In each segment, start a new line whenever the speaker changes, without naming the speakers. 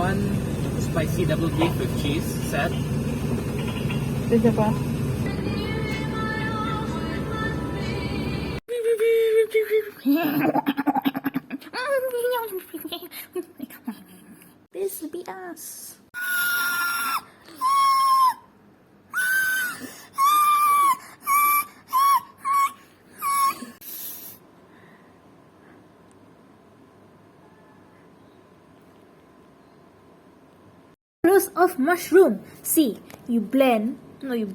one spicy double beef with cheese set.
Itu apa? This will be us. Of mushroom. See, you blend, you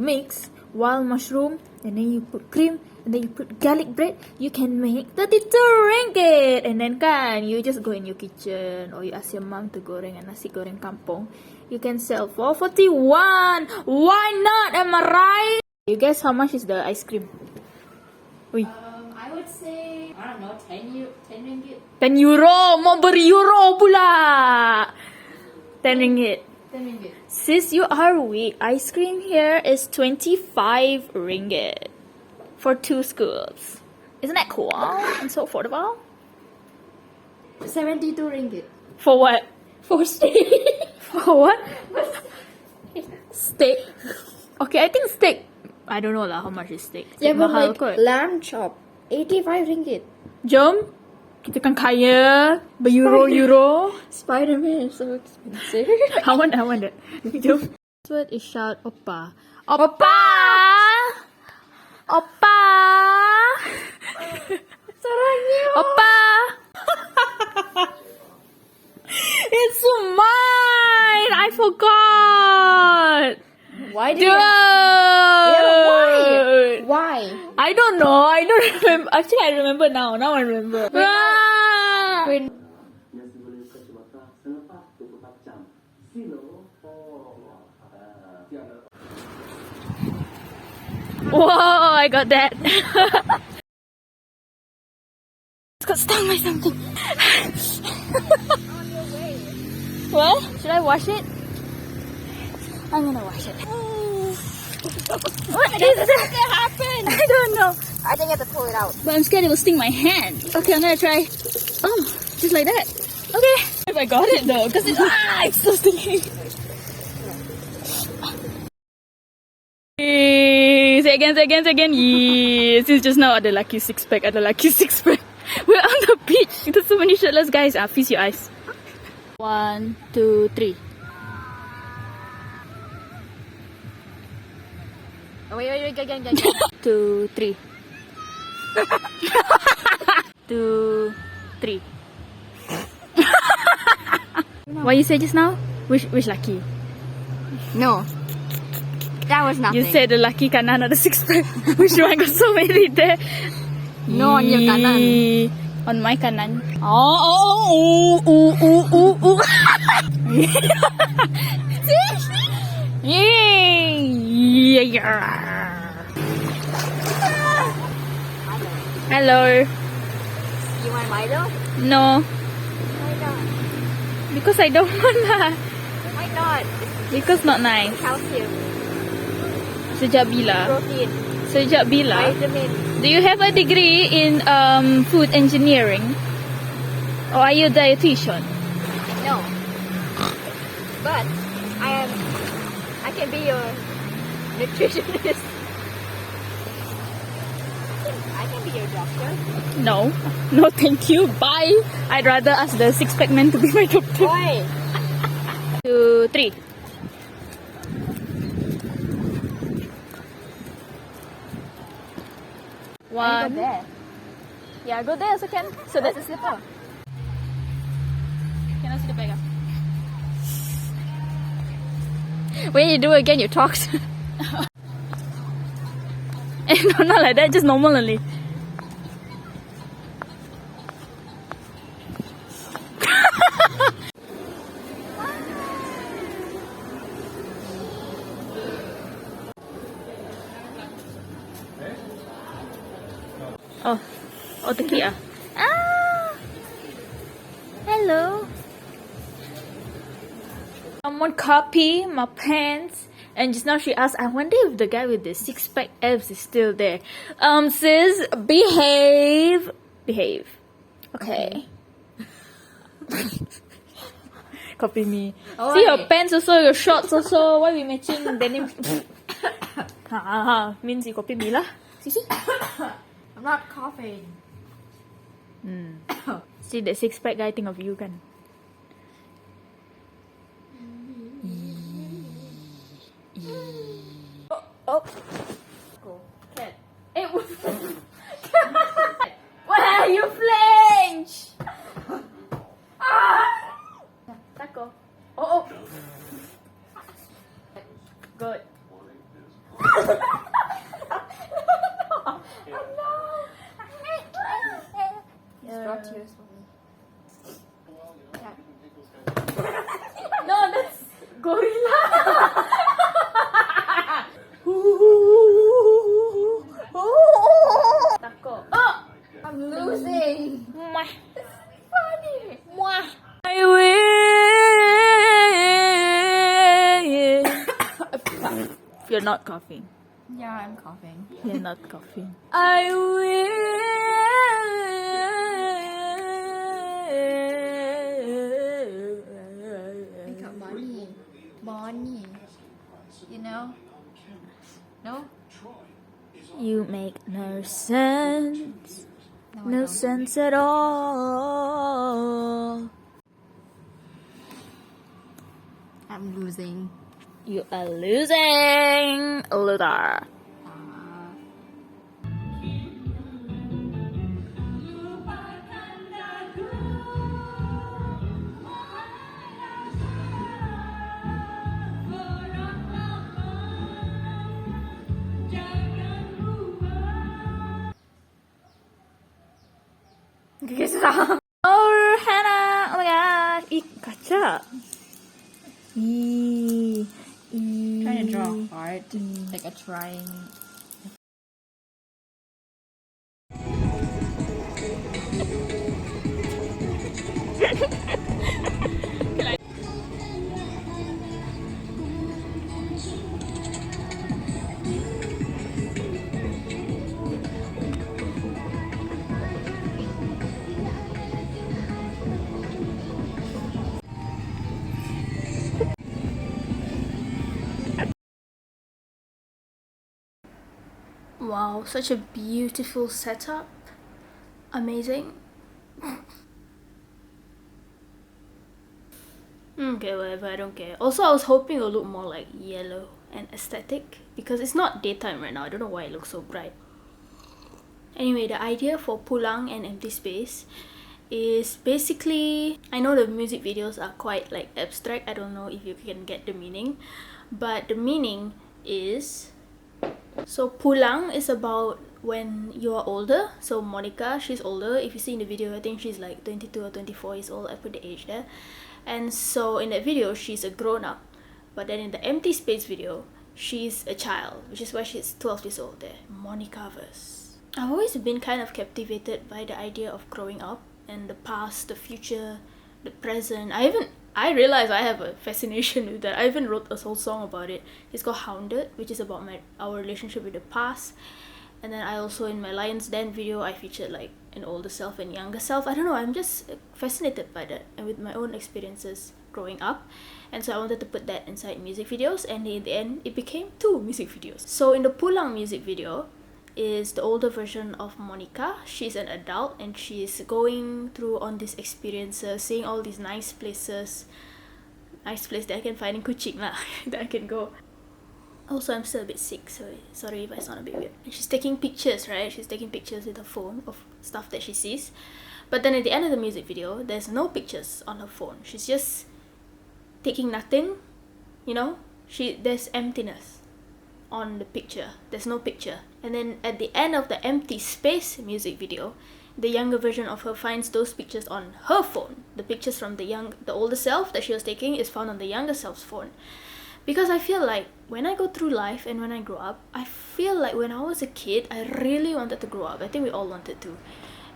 mix wild mushroom, and then you put cream, and then you put garlic bread. You can make 32 ringgit. And then you just go in your kitchen, or you ask your mom to goreng a nasi goreng kampung. You can sell for 41. Why not? Am I right? You guess how much is the ice cream? Ui.
I would say, I don't know, 10 ringgit.
10 euro. Mau ber-euro pula. 10 ringgit.
10 ringgit.
Sis, you are weak. Ice cream here is 25 ringgit for 2 scoops. Isn't that cool and so affordable?
72 ringgit.
For what?
For steak.
For what? Steak. Okay, I think steak. I don't know lah how much is steak.
Yeah,
Steak
but
mahal
like
kot.
lamb chop, 85 ringgit.
Jom, kita kan kaya ber-euro.
Spider-Man is so expensive.
I want that. Jom. This word is shout Oppa. Oppa! Oppa!
Sarangnya.
Oppa! It's mine! I forgot!
Why did
Dude!
Yeah, why?
I don't know. I don't remember. Actually, I remember now. Now I remember. Ah!
When
Whoa, I got that. It's got stung by something. What? Should I wash it? I'm gonna wash it. What is that?
What happened?
I don't know.
I think I have to pull it out.
But I'm scared it will sting my hand. Okay, I'm gonna try. Oh, just like that. Okay. If I got it though, because it's so stinky. Say again. Yes, it's just now ada lucky six pack. We're on the beach. There's so many shirtless guys. Feast your eyes. 1, 2, 3.
Oh, wait, again.
2, 3. 2, 3. What you say just now? Which lucky?
No. That was nothing.
You said the lucky kanan ada six pack. Which one got so many there?
No, on your kanan.
On my kanan. Oh. Yeah. Hello.
You want Milo?
No,
Why not?
because I don't want that.
Why not?
Because not nice.
Calcium,
Sejak bila?
protein,
Sejak bila?
vitamin.
Do you have a degree in food engineering? Or are you a dietitian?
No. But I can be your nutritionist. I can be your doctor.
No, thank you. Bye. I'd rather ask the six-pack man to be my doctor.
Why?
2, 3. One.
there.
Yeah, go there so can. So that's a slipper. Can I see the bag?
When you do it again, you talk.
No, not like that. Just normally. Oh, teki ah. Hello. Someone copy my pants, and just now she asked, I wonder if the guy with the six-pack abs is still there. Sis, behave. Okay. Copy me.
Oh,
See your
wait.
pants also, your shorts also. Why we matching denim? Means you copy me lah. See?
I'm not coughing.
See that six pack guy think of you kan? Oh.
Go. Cat.
Hey, why are you flinch? Taco. Oh. Good.
Just draw tears for me. Cat.
No, that's gorilla. Taco. Oh,
I'm losing.
mwah.
Funny.
Mwah. I will. You're not coughing.
Yeah, I'm coughing.
You're not coughing. I will.
Make up money. Money. You know? No?
You make no sense.
No, I
No
don't.
sense at all.
I'm losing.
You are losing, loser. Oh, Hannah! Oh my gosh! Ih, kaca!
Trying to draw hard. Like a trying.
Wow, such a beautiful setup. Amazing. Okay, whatever, I don't care. Also, I was hoping it would look more like yellow and aesthetic because it's not daytime right now. I don't know why it looks so bright. Anyway, the idea for Pulang and Empty Space is basically, I know the music videos are quite like abstract. I don't know if you can get the meaning, but the meaning is, so Pulang is about when you are older. So Monica, she's older. If you see in the video, I think she's like 22 or 24 years old. I put the age there. And so in that video, she's a grown-up. But then in the Empty Space video, she's a child, which is why she's 12 years old there. Monica-verse. I've always been kind of captivated by the idea of growing up and the past, the future, the present. I realized I have a fascination with that. I even wrote a whole song about it. It's called Hounded, which is about our relationship with the past. And then I also, in my Lion's Den video, I featured like an older self and younger self. I don't know, I'm just fascinated by that and with my own experiences growing up. And so I wanted to put that inside music videos, and in the end, it became 2 music videos. So in the Pulang music video is the older version of Monica. She's an adult and she's going through on these experiences, seeing all these nice places that I can find in Kuching lah, that I can go. Also, I'm still a bit sick, so sorry if I sound a bit weird. And she's taking pictures, right? She's taking pictures with her phone of stuff that she sees. But then at the end of the music video, there's no pictures on her phone. She's just taking nothing, you know? There's emptiness on the picture. There's no picture. And then at the end of the Empty Space music video, the younger version of her finds those pictures on her phone. The pictures from the older self that she was taking is found on the younger self's phone. Because I feel like when I go through life and when I grow up, I feel like when I was a kid, I really wanted to grow up. I think we all wanted to.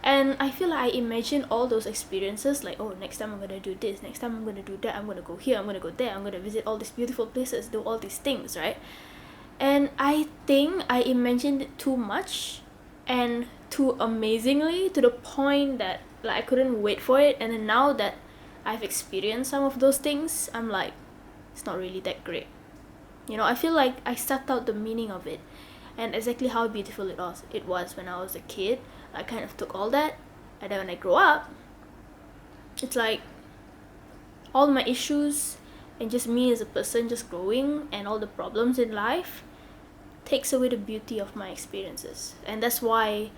And I feel like I imagine all those experiences, like, oh, next time I'm gonna do this, next time I'm gonna do that, I'm gonna go here, I'm gonna go there, I'm gonna visit all these beautiful places, do all these things, right? And I think I imagined it too much and too amazingly, to the point that like I couldn't wait for it. And then now that I've experienced some of those things, I'm like, it's not really that great. You know, I feel like I sucked out the meaning of it and exactly how beautiful it was when I was a kid. I kind of took all that, and then when I grow up, it's like all my issues and just me as a person just growing and all the problems in life takes away the beauty of my experiences. And that's why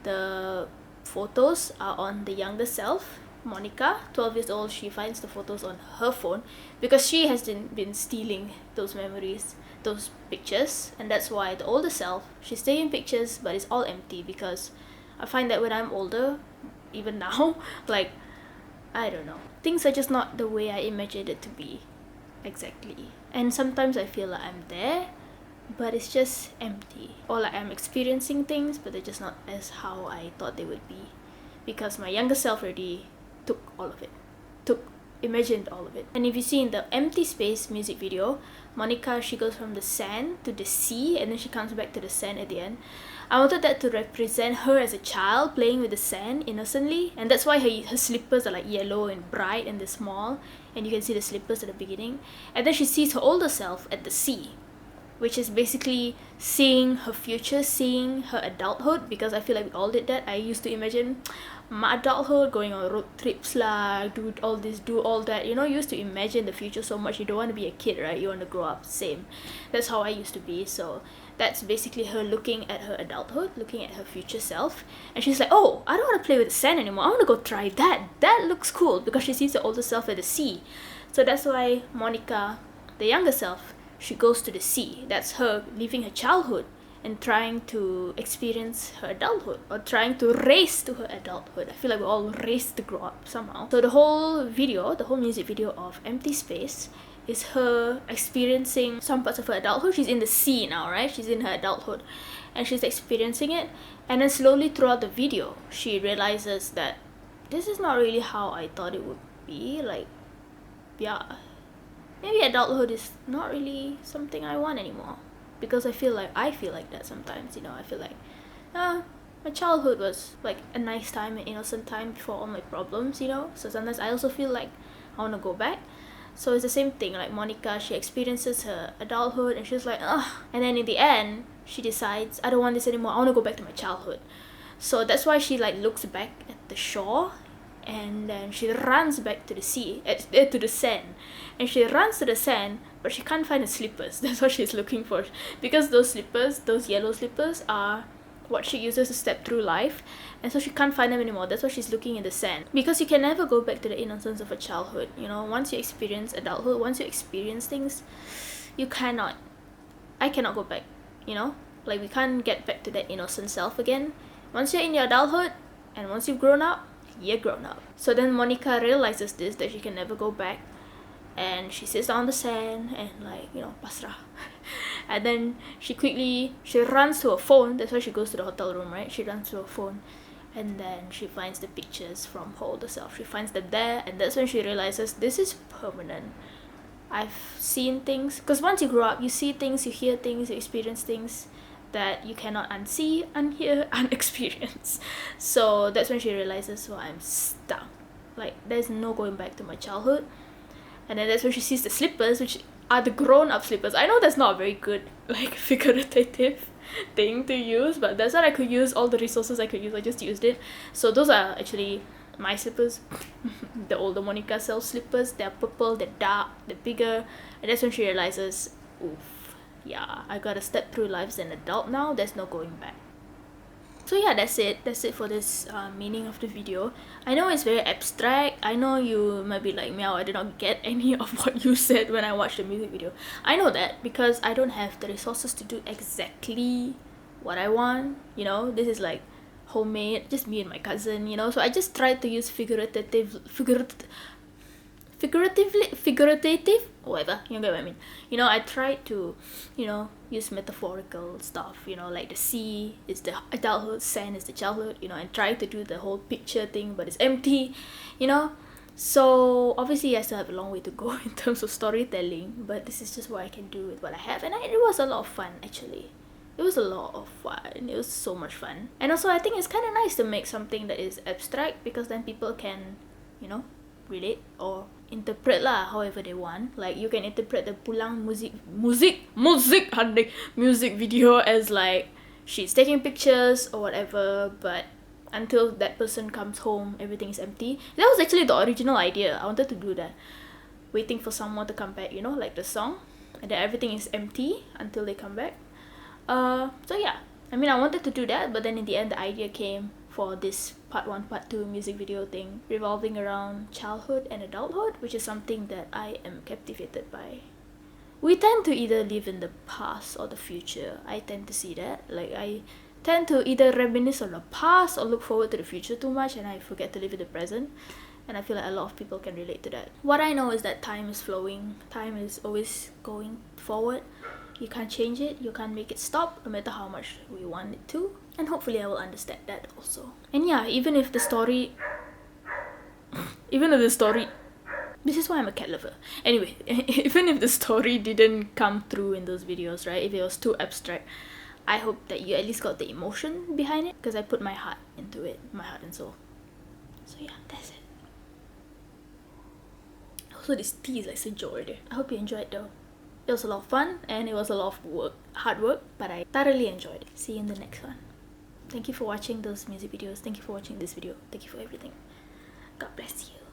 the photos are on the younger self, Monica, 12 years old. She finds the photos on her phone because she has been stealing those memories, those pictures, and that's why the older self, she's taking pictures but it's all empty, because I find that when I'm older, even now, like, I don't know, things are just not the way I imagined it to be exactly. And sometimes I feel like I'm there, but it's just empty, or like I'm experiencing things but they're just not as how I thought they would be, because my younger self already took all of it, imagined all of it. And if you see in the Empty Space music video, Monica, she goes from the sand to the sea and then she comes back to the sand at the end. I wanted that to represent her as a child playing with the sand innocently, and that's why her slippers are like yellow and bright and they're small, and you can see the slippers at the beginning. And then she sees her older self at the sea, which is basically seeing her future, seeing her adulthood, because I feel like we all did that. I used to imagine my adulthood, going on road trips lah, do all this, do all that, you know. You used to imagine the future so much. You don't want to be a kid, right? You want to grow up. Same. That's how I used to be. So that's basically her looking at her adulthood, looking at her future self, and she's like, oh, I don't want to play with the sand anymore, I want to go try that looks cool, because she sees the older self at the sea. So that's why Monica, the younger self, she goes to the sea. That's her leaving her childhood and trying to experience her adulthood, or trying to race to her adulthood. I feel like we all race to grow up somehow. So the whole music video of Empty Space is her experiencing some parts of her adulthood. She's in the sea now, right? She's in her adulthood and she's experiencing it, and then slowly throughout the video she realizes that this is not really how I thought it would be. Like, yeah, maybe adulthood is not really something I want anymore, because I feel like that sometimes, you know. I feel like my childhood was like a nice time, an innocent time before all my problems, you know. So sometimes I also feel like I want to go back. So it's the same thing, like Monica, she experiences her adulthood and she's like, ugh, and then in the end she decides, I don't want this anymore, I want to go back to my childhood. So that's why she like looks back at the shore, and then she runs back to the sea, to the sand, and she runs to the sand, but she can't find the slippers. That's what she's looking for, because those slippers, those yellow slippers, are what she uses to step through life, and so she can't find them anymore. That's why she's looking in the sand, because you can never go back to the innocence of a childhood, you know. Once you experience adulthood, once you experience things, I cannot go back, you know. Like, we can't get back to that innocent self again. Once you're in your adulthood and once you've grown up, you're grown up. So then Monica realizes this, that she can never go back, and she sits on the sand and, like, you know, pasrah. And then she runs to her phone. That's why she goes to the hotel room, right? She runs to her phone, and then she finds the pictures from her older self. She finds them there, and that's when she realizes this is permanent. I've seen things, because once you grow up, you see things, you hear things, you experience things that you cannot unsee, unhear, unexperience. So that's when she realizes, well, I'm stuck. Like, there's no going back to my childhood. And then that's when she sees the slippers, which are the grown-up slippers. I know that's not a very good, like, figurative thing to use, but that's what I could use. All the resources I could use, I just used it. So those are actually my slippers. The older Monica self slippers. They're purple, they're dark, they're bigger. And that's when she realizes, oof, yeah, I gotta step through life as an adult now. There's no going back. So yeah, that's it for this meaning of the video. I know it's very abstract. I know you might be like, Meow, I did not get any of what you said when I watched the music video. I know that because I don't have the resources to do exactly what I want, you know. This is like homemade, just me and my cousin, you know. So I just tried to use figurative, whatever, you get what I mean. You know, I tried to, you know, use metaphorical stuff, you know, like the sea is the adulthood, sand is the childhood, you know, and try to do the whole picture thing, but it's empty, you know. So obviously I still have a long way to go in terms of storytelling, but this is just what I can do with what I have, and it was a lot of fun actually. It was a lot of fun. It was so much fun. And also I think it's kind of nice to make something that is abstract, because then people can, you know, relate or interpret lah however they want. Like you can interpret the Pulang music video as like she's taking pictures or whatever, but until that person comes home everything is empty. That was actually the original idea. I wanted to do that, waiting for someone to come back, you know, like the song, and that everything is empty until they come back. So yeah, I mean, I wanted to do that, but then in the end the idea came for this part 1 part 2 music video thing revolving around childhood and adulthood, which is something that I am captivated by. We tend to either live in the past or the future. I tend to see that. Like I tend to either reminisce on the past or look forward to the future too much, and I forget to live in the present. And I feel like a lot of people can relate to that. What I know is that time is flowing. Time is always going forward. You can't change it. You can't make it stop, no matter how much we want it to. And hopefully I will understand that also. And yeah, even if the story... This is why I'm a cat lover. Anyway, even if the story didn't come through in those videos, right? If it was too abstract, I hope that you at least got the emotion behind it, because I put my heart into it. My heart and soul. So yeah, that's it. Also, this tea is like so joy. I hope you enjoyed though. It was a lot of fun and it was a lot of work, hard work, but I thoroughly enjoyed it. See you in the next one. Thank you for watching those music videos. Thank you for watching this video. Thank you for everything. God bless you.